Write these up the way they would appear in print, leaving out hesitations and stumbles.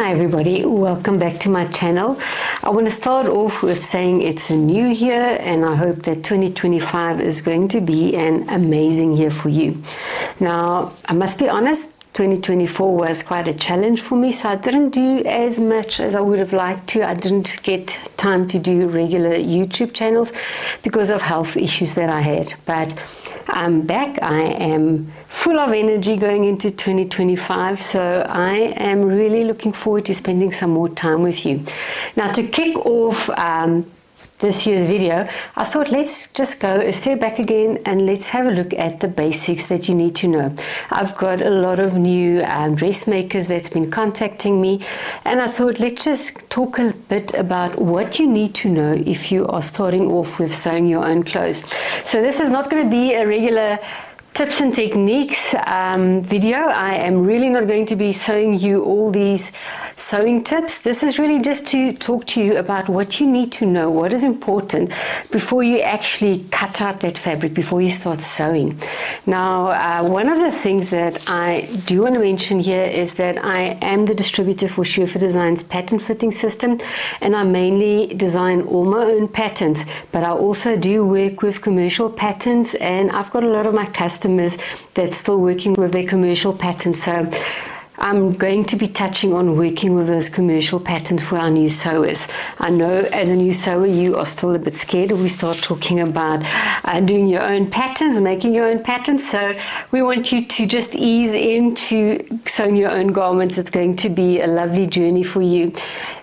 Hi everybody, welcome back to my channel. I want to start off with saying it's a new year and I hope that 2025 is going to be an amazing year for you. Now, I must be honest, 2024 was quite a challenge for me, so I didn't do as much as I would have liked to. I didn't get time to do regular YouTube channels because of health issues that I had. But I'm back. I am full of energy going into 2025, so I am really looking forward to spending some more time with you. Now, to kick off this year's video, I thought let's just go a step back again and let's have a look at the basics that you need to know. I've got a lot of new dressmakers that's been contacting me, and I thought let's just talk a bit about what you need to know if you are starting off with sewing your own clothes. So this is not going to be a regular tips and techniques video. I am really not going to be showing you all these sewing tips. This is really just to talk to you about what you need to know, what is important before you actually cut out that fabric, before you start sewing. Now, one of the things that I do want to mention here is that I am the distributor for Schufer Design's pattern fitting system, and I mainly design all my own patterns, but I also do work with commercial patterns, and I've got a lot of my customers that's still working with their commercial patterns. So I'm going to be touching on working with those commercial patterns for our new sewers. I know as a new sewer you are still a bit scared if we start talking about doing your own patterns, making your own patterns. So we want you to just ease into sewing your own garments. It's going to be a lovely journey for you.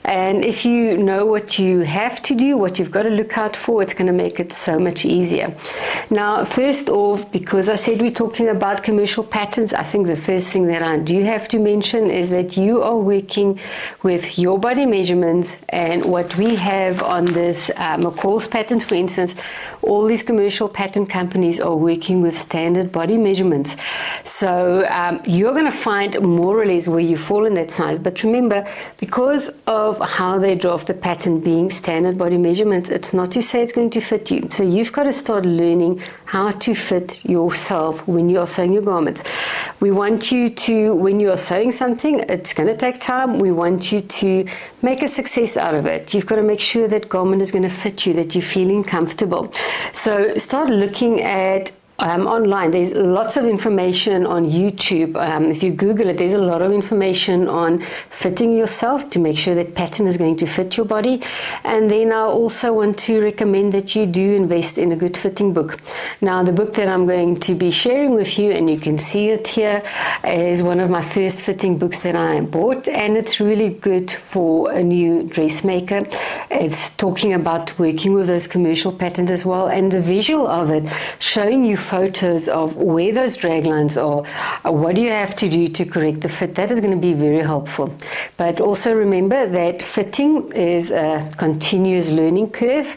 And if you know what you have to do, what you've got to look out for, it's going to make it so much easier. Now, first off, because I said we're talking about commercial patterns, I think the first thing that I do have to mention is that you are working with your body measurements, and what we have on this McCall's patterns, for instance, all these commercial pattern companies are working with standard body measurements. So you're going to find more or less where you fall in that size. But remember, because of how they draft the pattern being standard body measurements, it's not to say it's going to fit you. So you've got to start learning how to fit yourself when you are sewing your garments. We want you to, when you are sewing something, it's going to take time. We want you to make a success out of it. You've got to make sure that garment is going to fit you, that you're feeling comfortable. So start looking at online. There's lots of information on YouTube. If you Google it, there's a lot of information on fitting yourself to make sure that pattern is going to fit your body. And then I also want to recommend that you do invest in a good fitting book. Now, the book that I'm going to be sharing with you, and you can see it here, is one of my first fitting books that I bought, and it's really good for a new dressmaker. It's talking about working with those commercial patterns as well, and the visual of it, showing you photos of where those drag lines are, what do you have to do to correct the fit. That is going to be very helpful. But also remember that fitting is a continuous learning curve,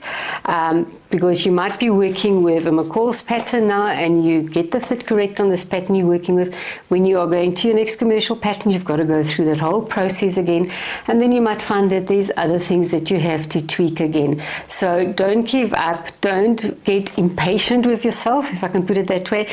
because you might be working with a McCall's pattern now and you get the fit correct on this pattern you're working with. When you are going to your next commercial pattern, you've got to go through that whole process again, and then you might find that there's other things that you have to tweak again. So don't give up, don't get impatient with yourself, if I can put it that way.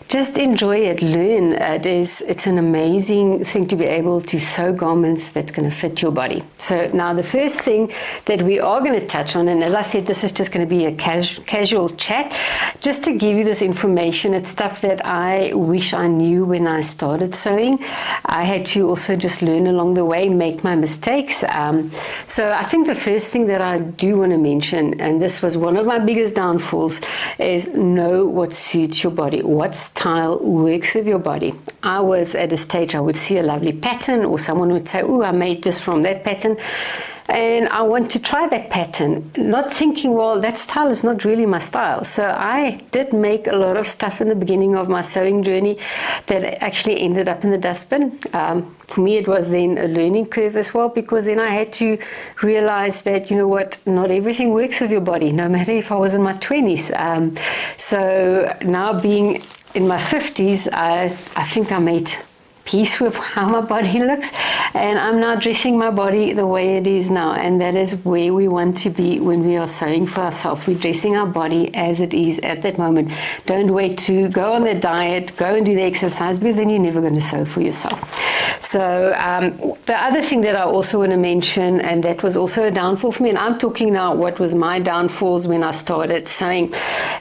Just enjoy it, learn. It's an amazing thing to be able to sew garments that's going to fit your body. So now the first thing that we are going to touch on, and as I said, this is just going to be a casual chat, just to give you this information. It's stuff that I wish I knew when I started sewing. I had to also just learn along the way, make my mistakes. So I think the first thing that I do want to mention, and this was one of my biggest downfalls, is know what suits your body, what style works with your body. I was at a stage, I would see a lovely pattern, or someone would say, oh, I made this from that pattern, and I want to try that pattern, not thinking, well, that style is not really my style. So I did make a lot of stuff in the beginning of my sewing journey that actually ended up in the dustbin. For me, it was then a learning curve as well, because then I had to realize that, you know what, not everything works with your body, no matter if I was in my 20s. So now being in my 50s, I think I made peace with how my body looks, and I'm now dressing my body the way it is now, and that is where we want to be when we are sewing for ourselves. We're dressing our body as it is at that moment. Don't wait to go on the diet, go and do the exercise, because then you're never going to sew for yourself. So the other thing that I also want to mention, and that was also a downfall for me, and I'm talking now what was my downfalls when I started sewing,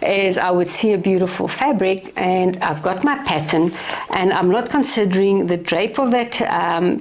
is I would see a beautiful fabric and I've got my pattern and I'm not considering the drape of that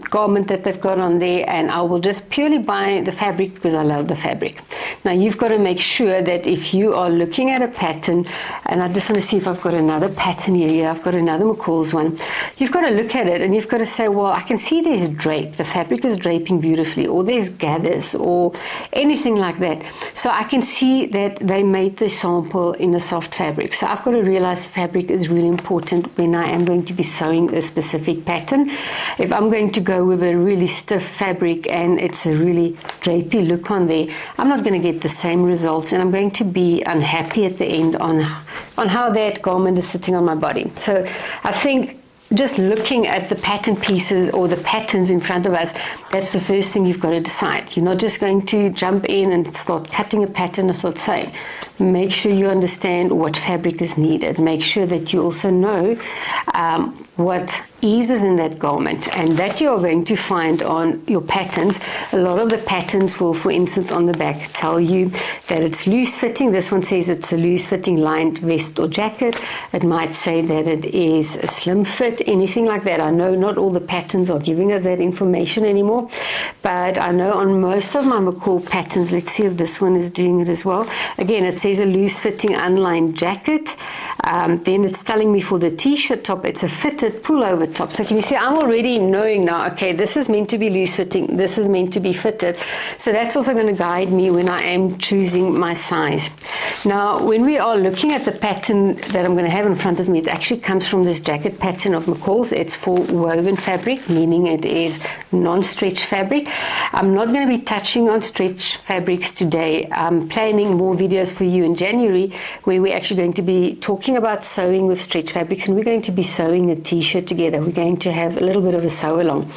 garment that they've got on there, and I will just purely buy the fabric because I love the fabric. Now you've got to make sure that if you are looking at a pattern, and I just want to see if I've got another pattern here, yeah, I've got another McCall's one, you've got to look at it and you've got to say, well, I can see there's drape, the fabric is draping beautifully, or there's gathers or anything like that. So I can see that they made the sample in a soft fabric. So I've got to realize fabric is really important when I am going to be sewing a specific pattern. If I'm going to go with a really stiff fabric and it's a really drapey look on there, I'm not going to get the same results, and I'm going to be unhappy at the end on how that garment is sitting on my body. So I think just looking at the pattern pieces or the patterns in front of us, that's the first thing you've got to decide. You're not just going to jump in and start cutting a pattern and start sewing. Make sure you understand what fabric is needed. Make sure that you also know what ease is in that garment, and that you are going to find on your patterns. A lot of the patterns will, for instance, on the back tell you that it's loose fitting. This one says it's a loose fitting lined vest or jacket. It might say that it is a slim fit, anything like that. I know not all the patterns are giving us that information anymore, but I know on most of my McCall patterns, let's see if this one is doing it as well. Again, it says a loose fitting unlined jacket. Then it's telling me for the t-shirt top, it's a fitted pullover top. So can you see, I'm already knowing now, okay, this is meant to be loose fitting, this is meant to be fitted. So that's also going to guide me when I am choosing my size. Now, when we are looking at the pattern that I'm going to have in front of me, it actually comes from this jacket pattern of McCall's. It's for woven fabric, meaning it is non-stretch fabric. I'm not going to be touching on stretch fabrics today. I'm planning more videos for you in January where we're actually going to be talking about sewing with stretch fabrics, and we're going to be sewing a t-shirt together. We're going to have a little bit of a sew along.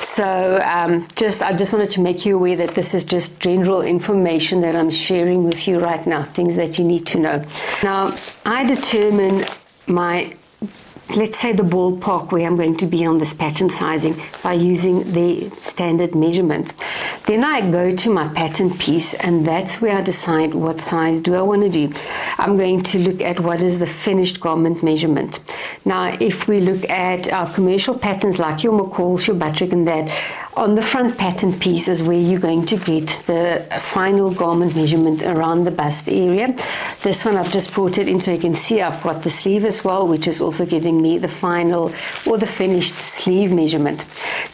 So I just wanted to make you aware that this is just general information that I'm sharing with you right now, things that you need to know. Now, I determine my, let's say, the ballpark where I'm going to be on this pattern sizing by using the standard measurement. Then I go to my pattern piece, and that's where I decide what size do I want to do. I'm going to look at what is the finished garment measurement. Now, if we look at our commercial patterns like your McCall's, your Buttrick and that, on the front pattern piece is where you're going to get the final garment measurement around the bust area. This one I've just brought it in so you can see I've got the sleeve as well, which is also giving me the final or the finished sleeve measurement.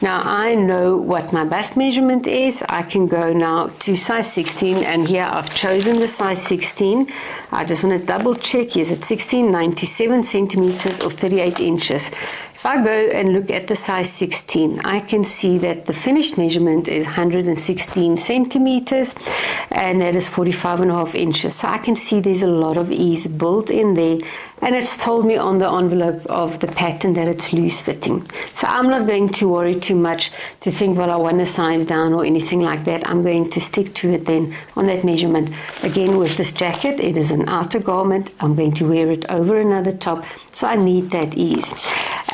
Now I know what my bust measurement is. I can go now to size 16, and here I've chosen the size 16. I just want to double check. Is it 16, 97 centimeters or 38 inches? If I go and look at the size 16, I can see that the finished measurement is 116 centimeters, and that is 45.5 inches. So I can see there's a lot of ease built in there, and it's told me on the envelope of the pattern that it's loose fitting. So I'm not going to worry too much to think, well, I want to size down or anything like that. I'm going to stick to it then on that measurement. Again, with this jacket, it is an outer garment. I'm going to wear it over another top, so I need that ease.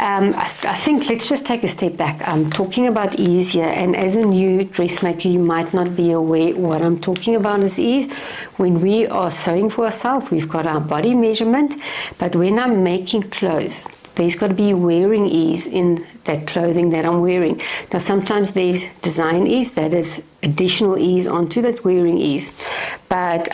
I think let's just take a step back. I'm talking about ease here, and as a new dressmaker, you might not be aware what I'm talking about is ease. When we are sewing for ourselves, we've got our body measurement, but when I'm making clothes, there's got to be wearing ease in that clothing that I'm wearing. Now, sometimes there's design ease, that is additional ease onto that wearing ease. But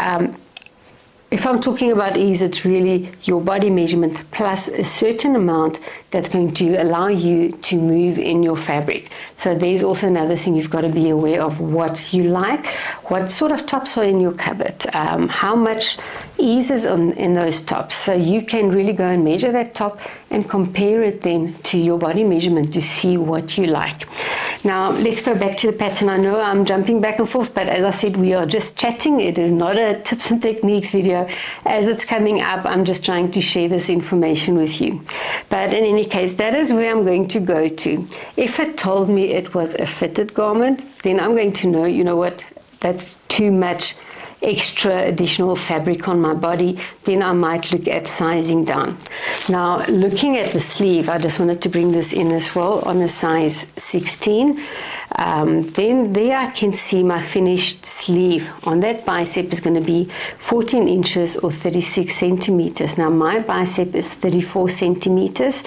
if I'm talking about ease, it's really your body measurement plus a certain amount that's going to allow you to move in your fabric. So there's also another thing you've got to be aware of: what you like, what sort of tops are in your cupboard, how much ease is in those tops. So you can really go and measure that top and compare it then to your body measurement to see what you like. Now let's go back to the pattern. I know I'm jumping back and forth, but as I said, we are just chatting. It is not a tips and techniques video. As it's coming up, I'm just trying to share this information with you. But in any case, that is where I'm going to go to. If it told me it was a fitted garment, then I'm going to know, you know what, that's too much extra additional fabric on my body, then I might look at sizing down. Now looking at the sleeve, I just wanted to bring this in as well on a size 16. Then there I can see my finished sleeve on that bicep is going to be 14 inches or 36 centimeters. Now my bicep is 34 centimeters.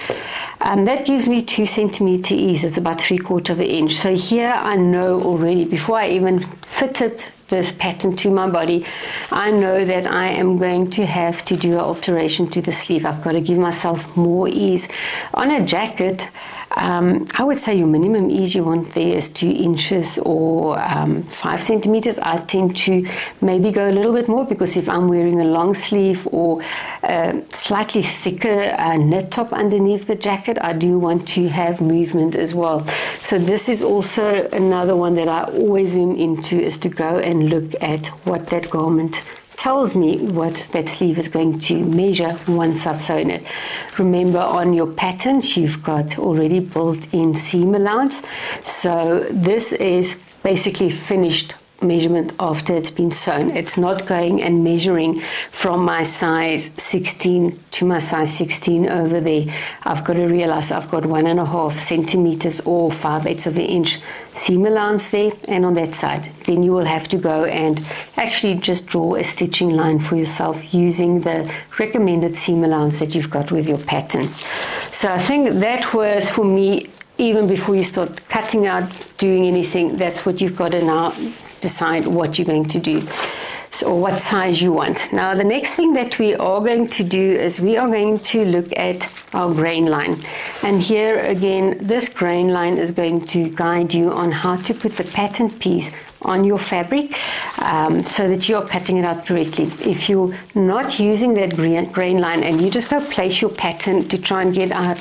That gives me 2 centimeter ease. It's about 3/4 of an inch. So here I know already, before I even fitted this pattern to my body, I know that I am going to have to do an alteration to the sleeve. I've got to give myself more ease. On a jacket, I would say your minimum ease you want there is 2 inches or 5 centimeters. I tend to maybe go a little bit more, because if I'm wearing a long sleeve or slightly thicker knit top underneath the jacket, I do want to have movement as well. So this is also another one that I always zoom into, is to go and look at what that garment tells me, what that sleeve is going to measure once I've sewn it. Remember, on your patterns you've got already built-in seam allowance, so this is basically finished measurement after it's been sewn. It's not going and measuring from my size 16 to my size 16 over there. I've got to realize I've got 1.5 centimeters or 5/8 of an inch seam allowance there, and on that side then you will have to go and actually just draw a stitching line for yourself using the recommended seam allowance that you've got with your pattern. So I think that was, for me, even before you start cutting out, doing anything, that's what you've got to now decide what you're going to do, or what size you want. Now the next thing that we are going to do is we are going to look at our grain line, and here again this grain line is going to guide you on how to put the pattern piece on your fabric, so that you're cutting it out correctly. If you're not using that grain line and you just go place your pattern to try and get out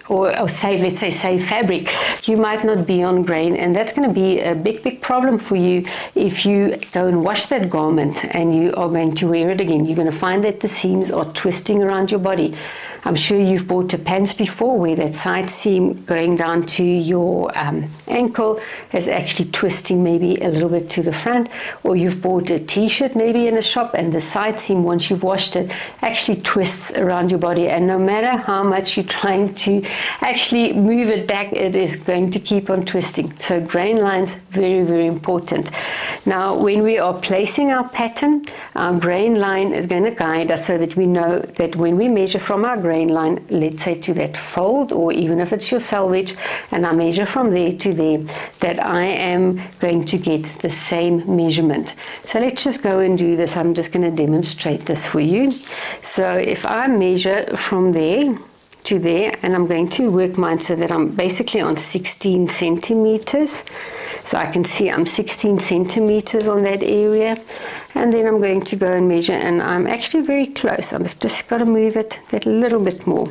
or save, let's say, save fabric, you might not be on grain, and that's going to be a big problem for you if you go and wash that garment and you are going to wear it again. You're going to find that the seams are twisting around your body. I'm sure you've bought a pants before where that side seam going down to your ankle is actually twisting maybe a little bit to the front, or you've bought a t-shirt maybe in a shop and the side seam, once you've washed it, actually twists around your body, and no matter how much you're trying to actually move it back, it is going to keep on twisting. So grain lines, very important. Now when we are placing our pattern, our grain line is going to guide us so that we know that when we measure from our grain line, let's say to that fold, or even if it's your selvage, and I measure from there to there, that I am going to get the same measurement. So let's just go and do this. I'm just going to demonstrate this for you. So if I measure from there to there, and I'm going to work mine so that I'm basically on 16 centimeters. So I can see I'm 16 centimeters on that area, and then I'm going to go and measure, and I'm actually very close. I've just got to move it that little bit more,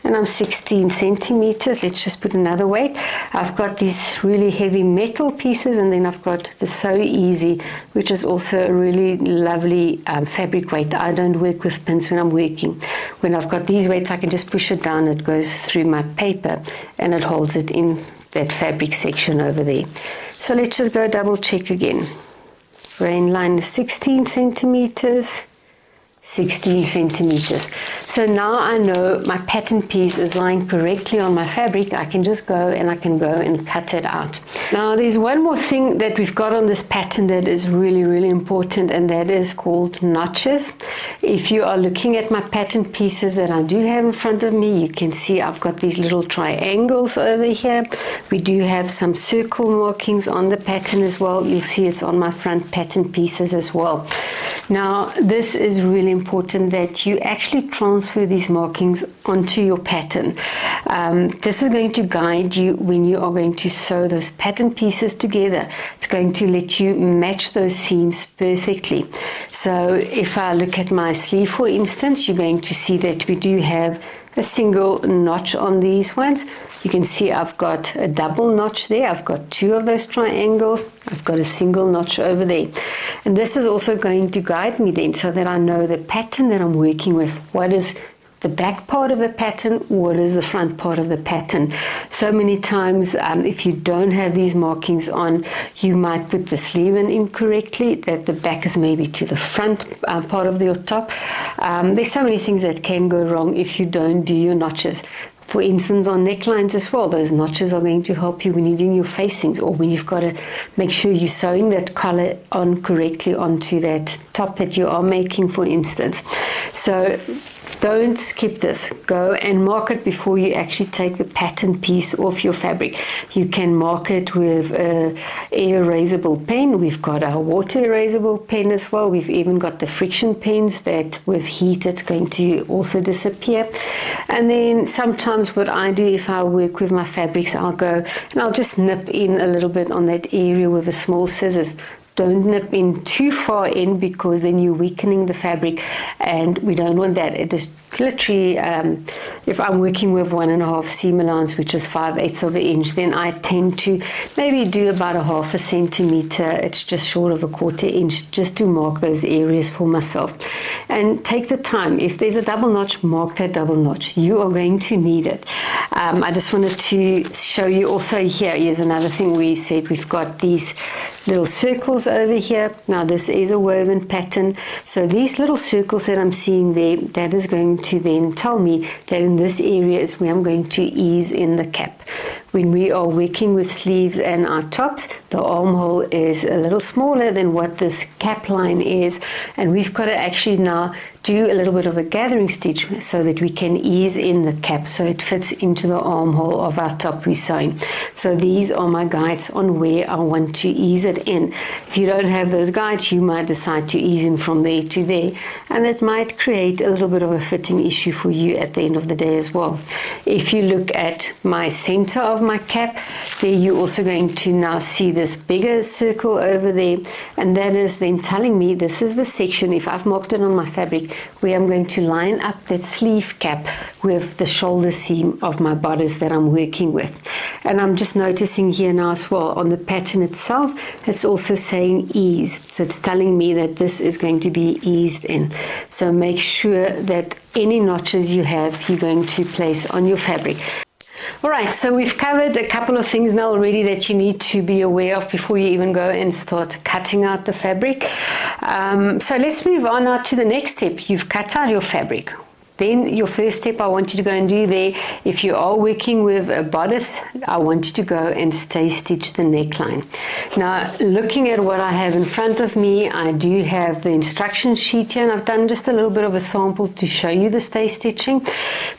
and I'm 16 centimeters. Let's just put another weight. I've got these really heavy metal pieces, and then I've got the So Easy, which is also a really lovely fabric weight. I don't work with pins when I'm working. When I've got these weights, I can just push it down. It goes through my paper and it holds it in that fabric section over there. So let's just go double check again. Grain line is 16 centimeters, 16 centimeters. So now I know my pattern piece is lying correctly on my fabric. I can just go and I can go and cut it out. Now there's one more thing that we've got on this pattern that is really important, and that is called notches. If you are looking at my pattern pieces that I do have in front of me, you can see I've got these little triangles over here. We do have some circle markings on the pattern as well. You'll see it's on my front pattern pieces as well. Now this is really important that you actually transfer these markings onto your pattern. This is going to guide you when you are going to sew those pattern pieces together. It's going to let you match those seams perfectly. So if I look at my sleeve, for instance, you're going to see that we do have a single notch on these ones. You can see I've got a double notch there. I've got 2 of those triangles. I've got a single notch over there. And this is also going to guide me then so that I know the pattern that I'm working with. What is the back part of the pattern, what is the front part of the pattern. So many times if you don't have these markings on, you might put the sleeve in incorrectly, that the back is maybe to the front part of your top. There's so many things that can go wrong if you don't do your notches. For instance, on necklines as well, those notches are going to help you when you're doing your facings, or when you've got to make sure you're sewing that collar on correctly onto that top that you are making, for instance. So don't skip this. Go and mark it before you actually take the pattern piece off your fabric. You can mark it with an air erasable pen. We've got our water erasable pen as well. We've even got the friction pens that with heat it's going to also disappear. And then sometimes what I do if I work with my fabrics, I'll go and I'll just nip in a little bit on that area with a small scissors. Don't nip in too far in, because then you're weakening the fabric, and we don't want that. It is literally, if I'm working with 1.5 seam allowance, which is 5/8 of an inch, then I tend to maybe do about a 1/2 centimeter. It's just short of a 1/4 inch, just to mark those areas for myself. And take the time. If there's a double notch, mark that double notch. You are going to need it. I just wanted to show you also here. Here's another thing we said. We've got these little circles over here. Now this is a woven pattern, so these little circles that I'm seeing there, that is going to then tell me that in this area is where I'm going to ease in the cap. When we are working with sleeves and our tops, the armhole is a little smaller than what this cap line is, and we've got to actually now do a little bit of a gathering stitch so that we can ease in the cap so it fits into the armhole of our top we're sewing. So these are my guides on where I want to ease it in. If you don't have those guides, you might decide to ease in from there to there, and it might create a little bit of a fitting issue for you at the end of the day as well. If you look at my center of my cap, there you're also going to now see this bigger circle over there, and that is then telling me this is the section, if I've marked it on my fabric, where I'm going to line up that sleeve cap with the shoulder seam of my bodice that I'm working with. And I'm just noticing here now as well on the pattern itself, it's also saying ease, so it's telling me that this is going to be eased in. So make sure that any notches you have, you're going to place on your fabric. All right, so we've covered a couple of things now already that you need to be aware of before you even go and start cutting out the fabric. So let's move on now to the next step. You've cut out your fabric. Then your first step I want you to go and do there, if you are working with a bodice, I want you to go and stay stitch the neckline. Now, looking at what I have in front of me, I do have the instruction sheet here, and I've done just a little bit of a sample to show you the stay stitching.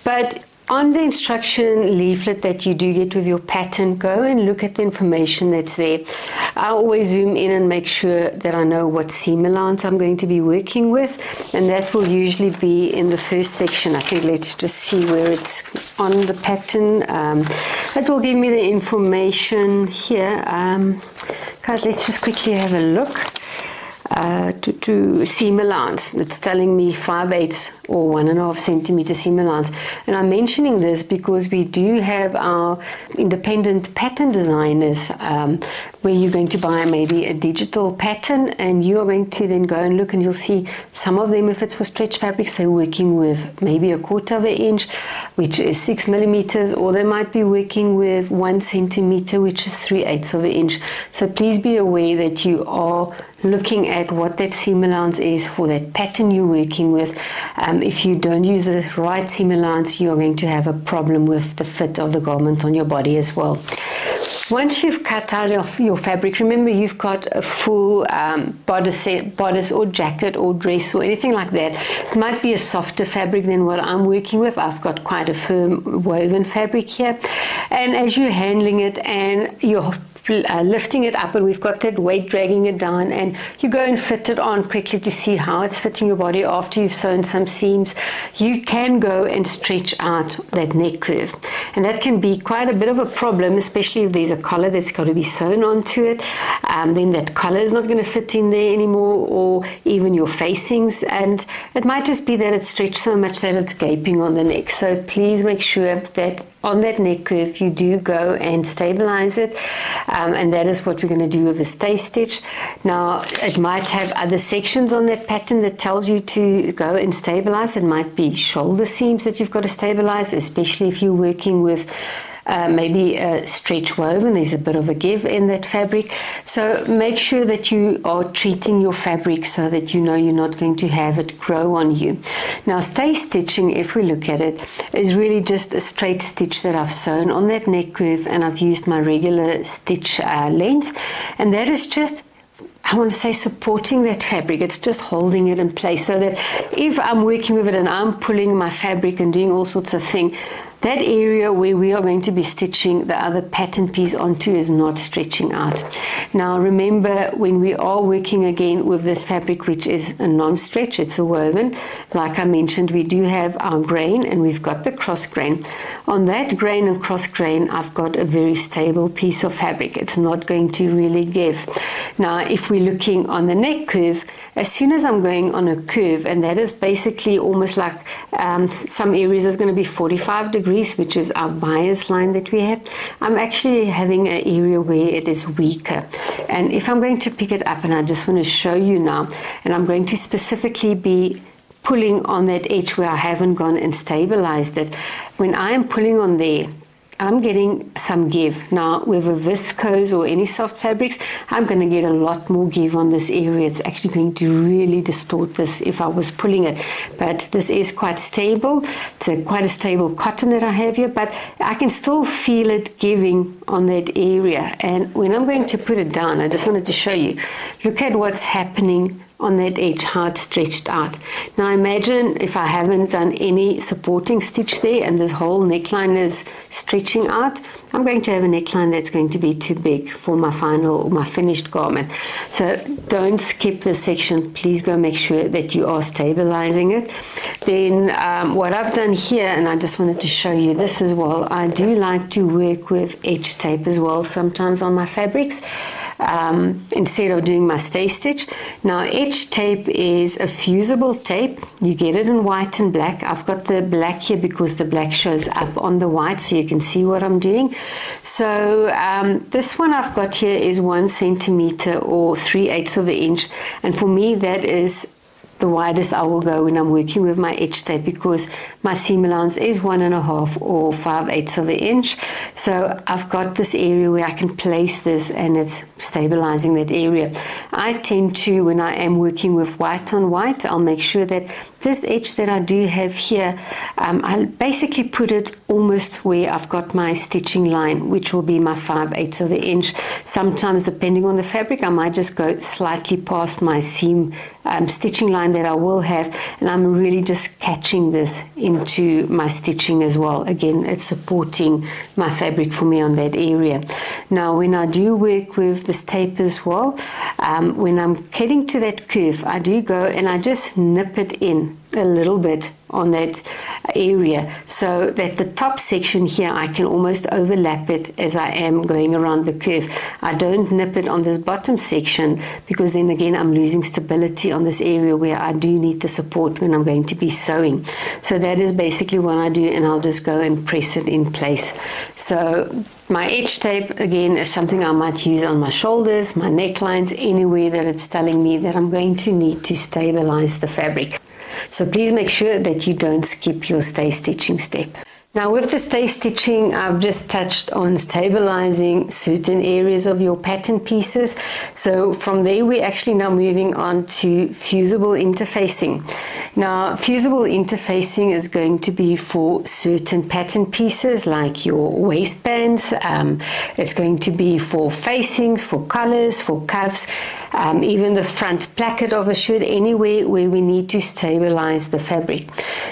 But on the instruction leaflet that you do get with your pattern, go and look at the information that's there. I always zoom in and make sure that I know what seam allowance I'm going to be working with, and that will usually be in the first section. I think let's just see where it's on the pattern. That will give me the information here. Guys, let's just quickly have a look. To seam allowance, it's telling me 5/8 or 1.5 centimeter seam allowance. And I'm mentioning this because we do have our independent pattern designers where you're going to buy maybe a digital pattern, and you are going to then go and look, and you'll see some of them, if it's for stretch fabrics, they're working with maybe 1/4 inch, which is 6 millimeters, or they might be working with 1 centimeter, which is 3/8 of an inch. So please be aware that you are looking at what that seam allowance is for that pattern you're working with. If you don't use the right seam allowance, you're going to have a problem with the fit of the garment on your body as well. Once you've cut out your fabric, remember you've got a full bodice or jacket or dress or anything like that. It might be a softer fabric than what I'm working with. I've got quite a firm woven fabric here. And as you're handling it and you're lifting it up, and we've got that weight dragging it down, and you go and fit it on quickly to see how it's fitting your body after you've sewn some seams, you can go and stretch out that neck curve, and that can be quite a bit of a problem, especially if there's a collar that's got to be sewn onto it. Then that collar is not going to fit in there anymore, or even your facings, and it might just be that it's stretched so much that it's gaping on the neck. So please make sure that on that neck curve, you do go and stabilize it, and that is what we're going to do with a stay stitch. Now, it might have other sections on that pattern that tells you to go and stabilize. It might be shoulder seams that you've got to stabilize, especially if you're working with maybe a stretch woven. There's a bit of a give in that fabric, so make sure that you are treating your fabric so that you know you're not going to have it grow on you. Now, stay stitching, if we look at it, is really just a straight stitch that I've sewn on that neck curve, and I've used my regular stitch length, and that is just, I want to say, supporting that fabric. It's just holding it in place so that if I'm working with it and I'm pulling my fabric and doing all sorts of things, that area where we are going to be stitching the other pattern piece onto is not stretching out. Now remember, when we are working again with this fabric, which is a non-stretch, it's a woven, like I mentioned, we do have our grain and we've got the cross grain. On that grain and cross grain, I've got a very stable piece of fabric. It's not going to really give. Now, if we're looking on the neck curve, as soon as I'm going on a curve, and that is basically almost like some areas is going to be 45 degrees, which is our bias line that we have, I'm actually having an area where it is weaker. And if I'm going to pick it up, and I just want to show you now, and I'm going to specifically be pulling on that edge where I haven't gone and stabilized it, when I am pulling on there, I'm getting some give. Now, with a viscose or any soft fabrics, I'm going to get a lot more give on this area. It's actually going to really distort this if I was pulling it. But this is quite stable. It's quite a stable cotton that I have here, but I can still feel it giving on that area. And when I'm going to put it down, I just wanted to show you, look at what's happening on that edge, how it's stretched out. Now imagine if I haven't done any supporting stitch there and this whole neckline is stretching out, I'm going to have a neckline that's going to be too big for my final or my finished garment. So don't skip this section. Please go make sure that you are stabilizing it. Then what I've done here, and I just wanted to show you this as well, I do like to work with edge tape as well sometimes on my fabrics, instead of doing my stay stitch. Now, edge tape is a fusible tape. You get it in white and black. I've got the black here because the black shows up on the white so you can see what I'm doing. So this one I've got here is 1 centimeter or 3/8 of an inch, and for me that is the widest I will go when I'm working with my edge tape, because my seam allowance is 1.5 or 5/8 of an inch. So I've got this area where I can place this and it's stabilizing that area. I tend to, when I am working with white on white, I'll make sure that this edge that I do have here, I basically put it almost where I've got my stitching line, which will be my 5/8 of an inch. Sometimes, depending on the fabric, I might just go slightly past my seam stitching line that I will have, and I'm really just catching this into my stitching as well. Again, it's supporting my fabric for me on that area. Now, when I do work with this tape as well, when I'm getting to that curve, I do go and I just nip it in a little bit on that area, so that the top section here I can almost overlap it as I am going around the curve. I don't nip it on this bottom section, because then again I'm losing stability on this area where I do need the support when I'm going to be sewing. So that is basically what I do, and I'll just go and press it in place. So my edge tape, again, is something I might use on my shoulders, my necklines, anywhere that it's telling me that I'm going to need to stabilize the fabric. So please make sure that you don't skip your stay stitching step. Now, with the stay stitching, I've just touched on stabilizing certain areas of your pattern pieces. So from there, we're actually now moving on to fusible interfacing. Now, fusible interfacing is going to be for certain pattern pieces like your waistbands. It's going to be for facings, for collars, for cuffs, even the front placket of a shirt, anywhere where we need to stabilize the fabric.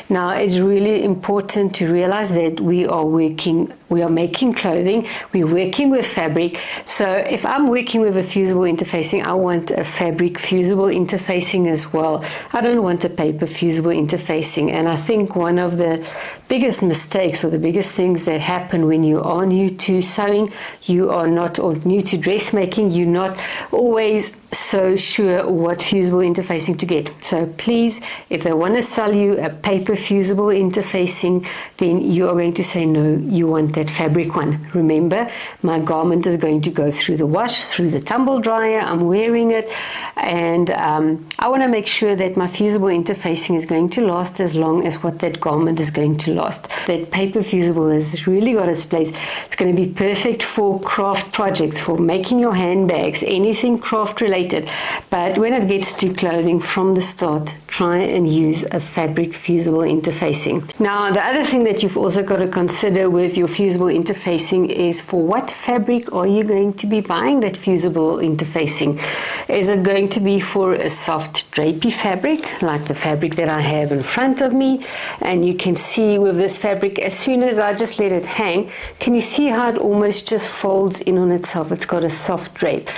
Now, it's really important to realize that we are working we are making clothing, we're working with fabric. So if I'm working with a fusible interfacing, I want a fabric fusible interfacing as well. I don't want a paper fusible interfacing. And I think one of the biggest mistakes or the biggest things that happen when you are new to sewing, you are not, or new to dressmaking, you're not always so sure what fusible interfacing to get. So please, if they want to sell you a paper fusible interfacing, then you are going to say no, you want that fabric one. Remember, my garment is going to go through the wash, through the tumble dryer, I'm wearing it, and I want to make sure that my fusible interfacing is going to last as long as what that garment is going to last. That paper fusible has really got its place. It's going to be perfect for craft projects, for making your handbags, anything craft related. But when it gets to clothing, from the start, try and use a fabric fusible interfacing. Now, the other thing that you've also got to consider with your fusible interfacing is for what fabric are you going to be buying that fusible interfacing? Is it going to be for a soft drapey fabric, like the fabric that I have in front of me? And you can see with this fabric, as soon as I just let it hang, can you see how it almost just folds in on itself? It's got a soft drape.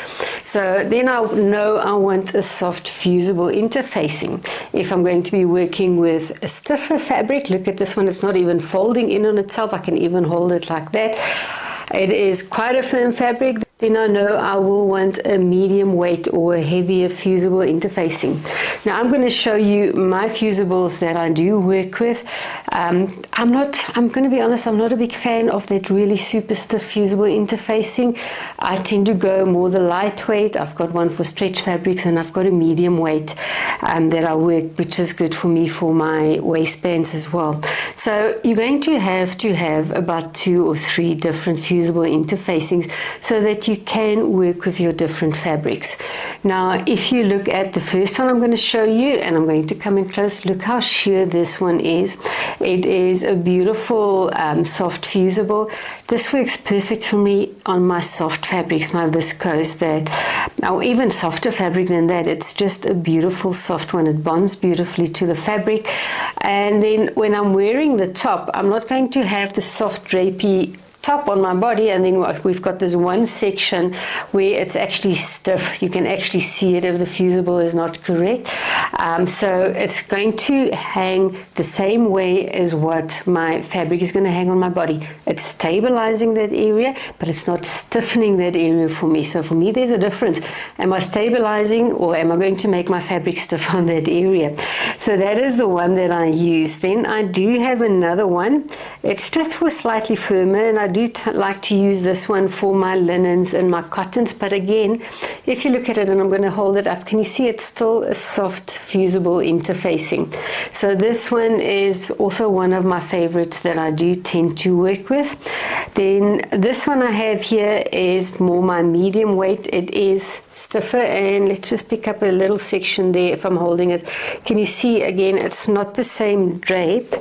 So then I know I want a soft fusible interfacing. If I'm going to be working with a stiffer fabric, look at this one, it's not even folding in on itself. I can even hold it like that. It is quite a firm fabric. Then I know I will want a medium weight or a heavier fusible interfacing. Now I'm going to show you my fusibles that I do work with. I'm going to be honest, I'm not a big fan of that really super stiff fusible interfacing. I tend to go more the lightweight. I've got one for stretch fabrics and I've got a medium weight that I work, which is good for me for my waistbands as well. So you're going to have about 2 or 3 different fusible interfacings so that you can work with your different fabrics. Now, if you look at the first one I'm going to show you, and I'm going to come in close, look how sheer this one is. It is a beautiful soft fusible. This works perfect for me on my soft fabrics, my viscose, or even softer fabric than that. It's just a beautiful soft one. It bonds beautifully to the fabric. And then when I'm wearing the top, I'm not going to have the soft drapey top on my body, and then we've got this one section where it's actually stiff. You can actually see it if the fusible is not correct. So it's going to hang the same way as what my fabric is going to hang on my body. It's stabilizing that area, but it's not stiffening that area for me. So for me, there's a difference. Am I stabilizing, or am I going to make my fabric stiff on that area? So that is the one that I use. Then I do have another one. It's just for slightly firmer, and I do like to use this one for my linens and my cottons. But again, if you look at it, and I'm going to hold it up, can you see it's still a soft fusible interfacing? So this one is also one of my favorites that I do tend to work with. Then this one I have here is more my medium weight. It is stiffer, and let's just pick up a little section there if I'm holding it. Can you see again, it's not the same drape.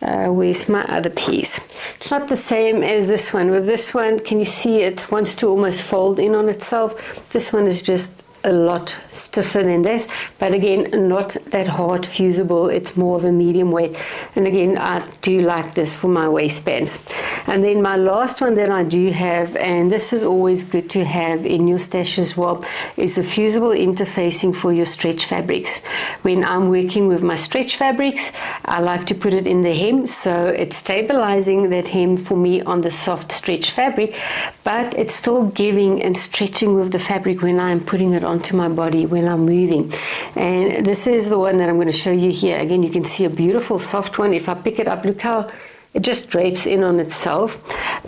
Where's my other piece? It's not the same as this one. With this one, can you see it wants to almost fold in on itself? This one is just a lot stiffer than this, but again, not that hard fusible. It's more of a medium weight, and again, I do like this for my waistbands. And then my last one that I do have, and this is always good to have in your stash as well, is the fusible interfacing for your stretch fabrics. When I'm working with my stretch fabrics, I like to put it in the hem, so it's stabilizing that hem for me on the soft stretch fabric, but it's still giving and stretching with the fabric when I'm putting it onto my body when I'm moving. And this is the one that I'm going to show you here. Again, you can see a beautiful soft one. If I pick it up, look how it just drapes in on itself,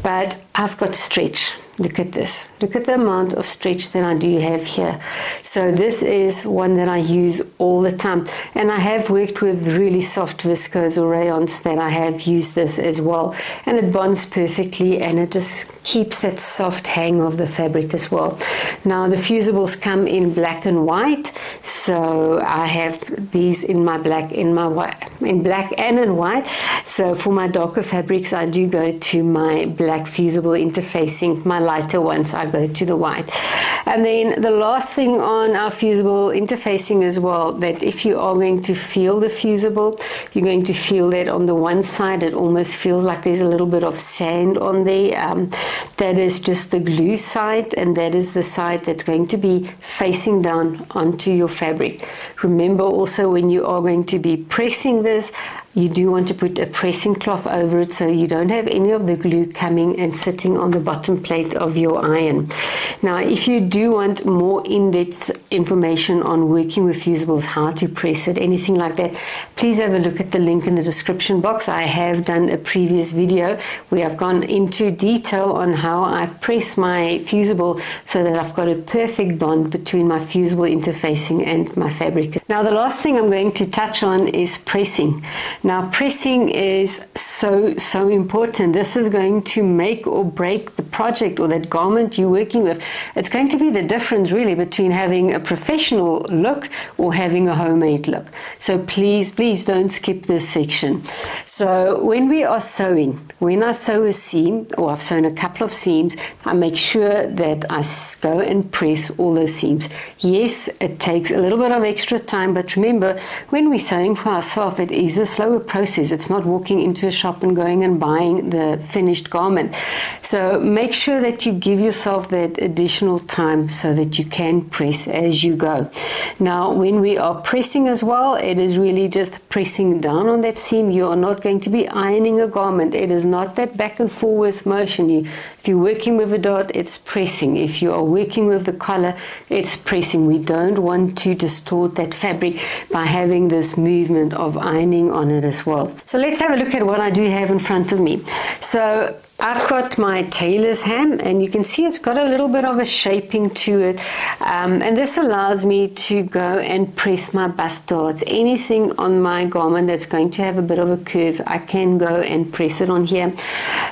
but I've got stretch. Look at this. Look at the amount of stretch that I do have here. So this is one that I use all the time. And I have worked with really soft viscose or rayons that I have used this as well. And it bonds perfectly, and it just keeps that soft hang of the fabric as well. Now the fusibles come in black and white. So I have these in my black, in my white, in black and in white. So for my darker fabrics, I do go to my black fusible interfacing. My lighter ones, I go to the white. And then the last thing on our fusible interfacing as well, that if you are going to feel the fusible, you're going to feel that on the one side it almost feels like there's a little bit of sand on there. That is just the glue side, and that is the side that's going to be facing down onto your fabric. Remember also, when you are going to be pressing this, you do want to put a pressing cloth over it so you don't have any of the glue coming and sitting on the bottom plate of your iron. Now, if you do want more in-depth information on working with fusibles, how to press it, anything like that, please have a look at the link in the description box. I have done a previous video where I've gone into detail on how I press my fusible so that I've got a perfect bond between my fusible interfacing and my fabric. Now, the last thing I'm going to touch on is pressing. Now, pressing is so important. This is going to make or break the project or that garment you're working with. It's going to be the difference really between having a professional look or having a homemade look. So please don't skip this section. So when we are sewing, when I sew a seam, or I've sewn a couple of seams, I make sure that I go and press all those seams. Yes, it takes a little bit of extra time, but remember, when we're sewing for ourselves, it is a slower process. It's not walking into a shop and going and buying the finished garment. So make sure that you give yourself that additional time so that you can press as you go. Now, when we are pressing as well, it is really just pressing down on that seam. You are not going to be ironing a garment. It is not that back and forth motion. If you're working with a dot, it's pressing. If you are working with the collar, it's pressing. We don't want to distort that fabric by having this movement of ironing on it as well. So let's have a look at what I do have in front of me. So I've got my tailor's ham, and you can see it's got a little bit of a shaping to it, and this allows me to go and press my bust darts. Anything on my garment that's going to have a bit of a curve, I can go and press it on here.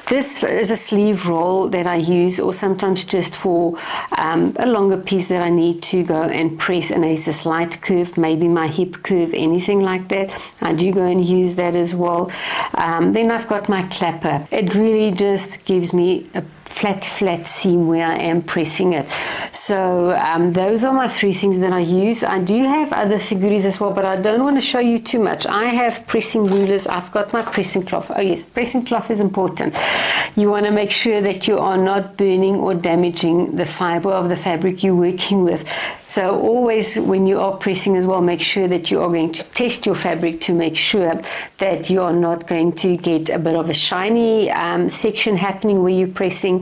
This is a sleeve roll that I use, or sometimes just for a longer piece that I need to go and press, and it's a slight curve, maybe my hip curve, anything like that. I do go and use that as well. Then I've got my clapper. It really just gives me a flat seam where I am pressing it. So those are my three things that I use. I do have other figures as well, but I don't want to show you too much. I have pressing rulers. I've got my pressing cloth. Oh yes, pressing cloth is important. You want to make sure that you are not burning or damaging the fiber of the fabric you're working with. So always when you are pressing as well, make sure that you are going to test your fabric to make sure that you are not going to get a bit of a shiny section happening where you're pressing.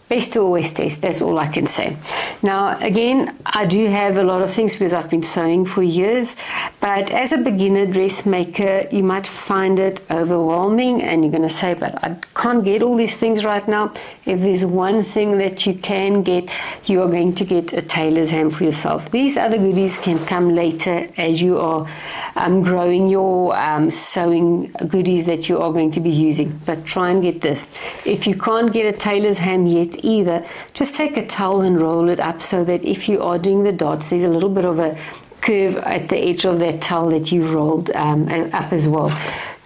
Best to always test, that's all I can say. Now again, I do have a lot of things because I've been sewing for years, but as a beginner dressmaker, you might find it overwhelming and you're going to say, but I can't get all these things right now. If there's one thing that you can get, you are going to get a tailor's ham for yourself. These other goodies can come later as you are growing your sewing goodies that you are going to be using, but try and get this. If you can't get a tailor's ham yet either, just take a towel and roll it up so that if you are doing the dots, there's a little bit of a curve at the edge of that towel that you rolled up as well.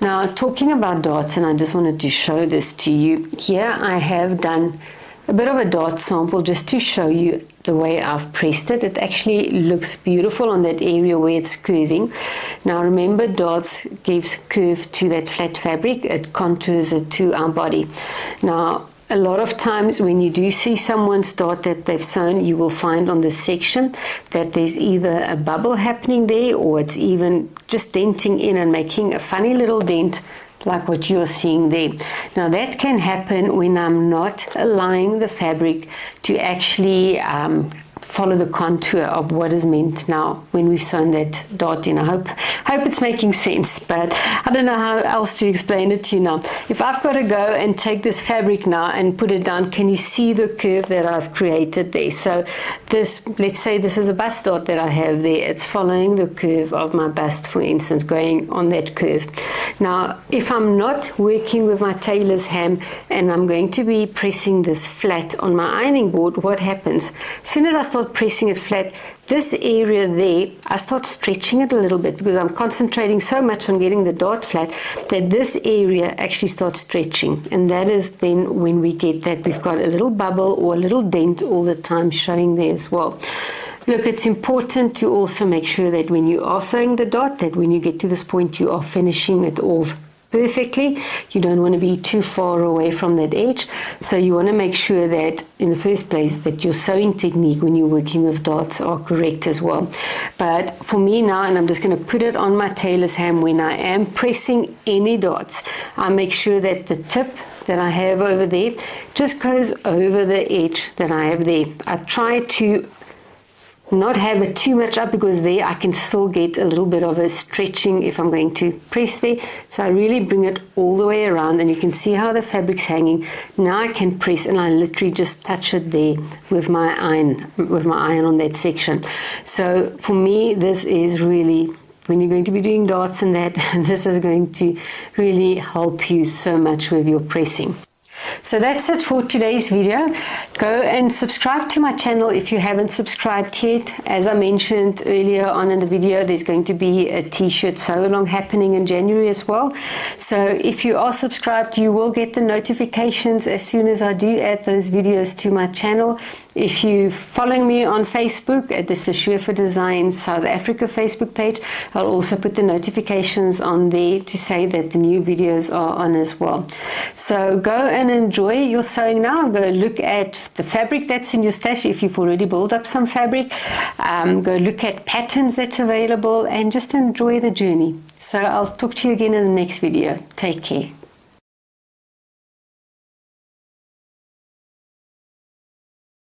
Now, talking about dots, and I just wanted to show this to you, here I have done a bit of a dot sample just to show you the way I've pressed it. It actually looks beautiful on that area where it's curving. Now remember, dots gives curve to that flat fabric, it contours it to our body. Now a lot of times when you do see someone's dot that they've sewn, you will find on this section that there's either a bubble happening there, or it's even just denting in and making a funny little dent like what you're seeing there. Now that can happen when I'm not allowing the fabric to actually follow the contour of what is meant now when we've sewn that dot in. I hope it's making sense, but I don't know how else to explain it to you now. If I've got to go and take this fabric now and put it down, can you see the curve that I've created there? So this, let's say this is a bust dot that I have there. It's following the curve of my bust, for instance, going on that curve. Now, if I'm not working with my tailor's ham and I'm going to be pressing this flat on my ironing board, what happens? As soon as I start start pressing it flat, this area there, I start stretching it a little bit because I'm concentrating so much on getting the dart flat that this area actually starts stretching. And that is then when we get that we've got a little bubble or a little dent all the time showing there as well. Look, it's important to also make sure that when you are sewing the dart, that when you get to this point, you are finishing it off perfectly. You don't want to be too far away from that edge. So you want to make sure that in the first place that your sewing technique when you're working with darts are correct as well. But for me now, and I'm just going to put it on my tailor's ham, when I am pressing any darts, I make sure that the tip that I have over there just goes over the edge that I have there. I try to not have it too much up because there I can still get a little bit of a stretching if I'm going to press there. So I really bring it all the way around, and you can see how the fabric's hanging. Now I can press, and I literally just touch it there with my iron on that section. So for me, this is really, when you're going to be doing darts and that, this is going to really help you so much with your pressing. So that's it for today's video. Go and subscribe to my channel if you haven't subscribed yet. As I mentioned earlier on in the video, there's going to be a t-shirt sew along happening in January as well. So if you are subscribed, you will get the notifications as soon as I do add those videos to my channel. If you're following me on Facebook at the Schurfer Design South Africa Facebook page, I'll also put the notifications on there to say that the new videos are on as well. So go and enjoy your sewing now. Go look at the fabric that's in your stash if you've already built up some fabric. Go look at patterns that's available and just enjoy the journey. So I'll talk to you again in the next video. Take care.